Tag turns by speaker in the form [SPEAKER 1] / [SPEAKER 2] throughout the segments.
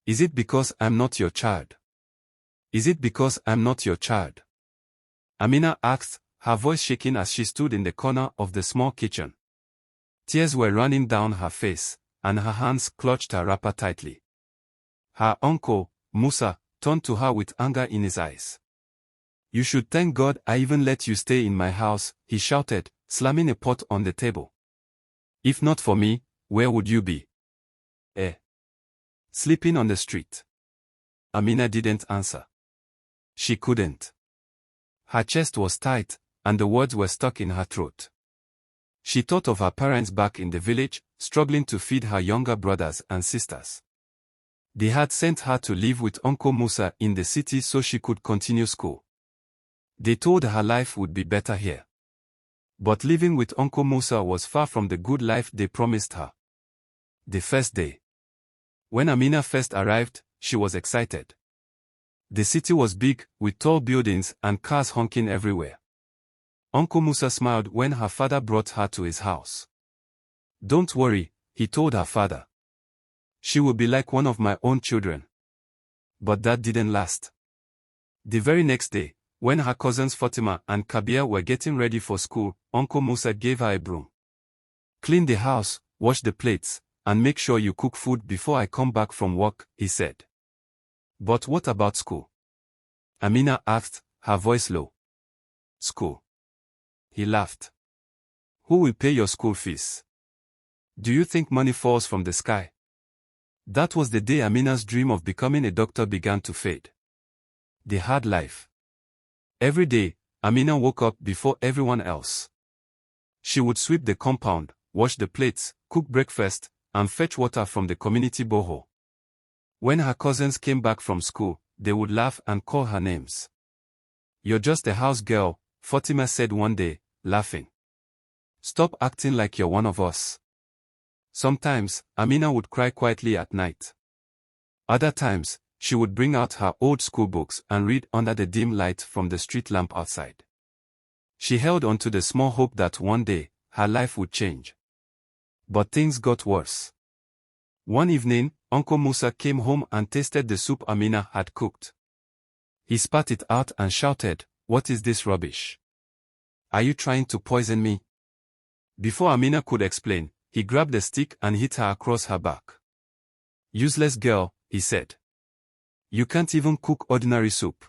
[SPEAKER 1] Is it because I'm not your child? Is it because I'm not your child? Amina asked, her voice shaking as she stood in the corner of the small kitchen. Tears were running down her face, and her hands clutched her wrapper tightly. Her uncle, Musa, turned to her with anger in his eyes. You should thank God I even let you stay in my house, he shouted, slamming a pot on the table. If not for me, where would you be? Sleeping on the street. Amina didn't answer. She couldn't. Her chest was tight, and the words were stuck in her throat. She thought of her parents back in the village, struggling to feed her younger brothers and sisters. They had sent her to live with Uncle Musa in the city so she could continue school. They told her life would be better here. But living with Uncle Musa was far from the good life they promised her. The first day. When Amina first arrived, she was excited. The city was big, with tall buildings and cars honking everywhere. Uncle Musa smiled when her father brought her to his house. Don't worry, he told her father. She will be like one of my own children. But that didn't last. The very next day, when her cousins Fatima and Kabir were getting ready for school, Uncle Musa gave her a broom. Clean the house, wash the plates, and make sure you cook food before I come back from work, he said. But what about school? Amina asked, her voice low. School. He laughed. Who will pay your school fees? Do you think money falls from the sky? That was the day Amina's dream of becoming a doctor began to fade. The hard life. Every day, Amina woke up before everyone else. She would sweep the compound, wash the plates, cook breakfast, and fetch water from the community borehole. When her cousins came back from school, they would laugh and call her names. You're just a house girl, Fatima said one day, laughing. Stop acting like you're one of us. Sometimes, Amina would cry quietly at night. Other times, she would bring out her old school books and read under the dim light from the street lamp outside. She held on to the small hope that one day, her life would change. But things got worse. One evening, Uncle Musa came home and tasted the soup Amina had cooked. He spat it out and shouted, "What is this rubbish? Are you trying to poison me?" Before Amina could explain, he grabbed a stick and hit her across her back. Useless girl, he said. You can't even cook ordinary soup.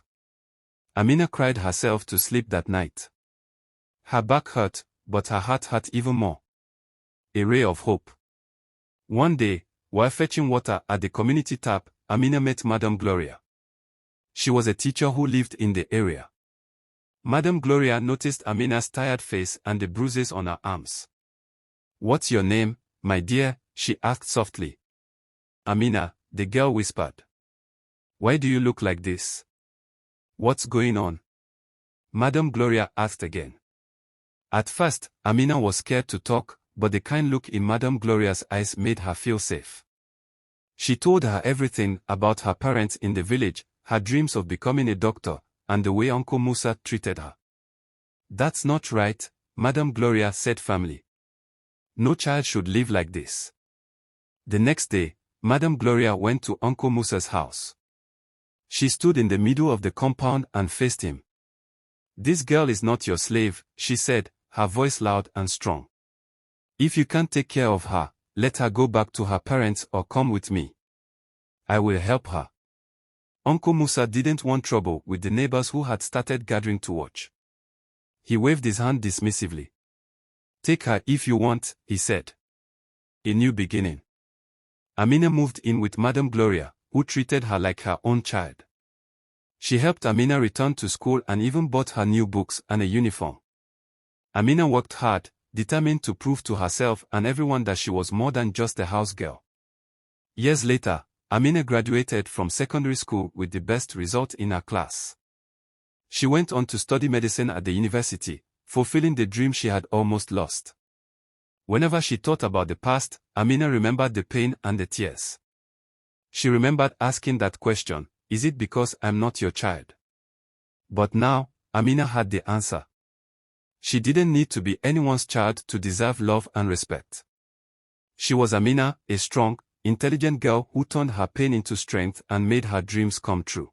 [SPEAKER 1] Amina cried herself to sleep that night. Her back hurt, but her heart hurt even more. A ray of hope. One day, while fetching water at the community tap, Amina met Madame Gloria. She was a teacher who lived in the area. Madame Gloria noticed Amina's tired face and the bruises on her arms. What's your name, my dear? She asked softly. Amina, the girl whispered. Why do you look like this? What's going on? Madame Gloria asked again. At first, Amina was scared to talk, but the kind look in Madame Gloria's eyes made her feel safe. She told her everything about her parents in the village, her dreams of becoming a doctor, and the way Uncle Musa treated her. That's not right, Madame Gloria said firmly. No child should live like this. The next day, Madame Gloria went to Uncle Musa's house. She stood in the middle of the compound and faced him. This girl is not your slave, she said, her voice loud and strong. If you can't take care of her, let her go back to her parents or come with me. I will help her. Uncle Musa didn't want trouble with the neighbors who had started gathering to watch. He waved his hand dismissively. Take her if you want, he said. A new beginning. Amina moved in with Madame Gloria, who treated her like her own child. She helped Amina return to school and even bought her new books and a uniform. Amina worked hard, determined to prove to herself and everyone that she was more than just a house girl. Years later, Amina graduated from secondary school with the best result in her class. She went on to study medicine at the university, fulfilling the dream she had almost lost. Whenever she thought about the past, Amina remembered the pain and the tears. She remembered asking that question, is it because I'm not your child? But now, Amina had the answer. She didn't need to be anyone's child to deserve love and respect. She was Amina, a strong, intelligent girl who turned her pain into strength and made her dreams come true.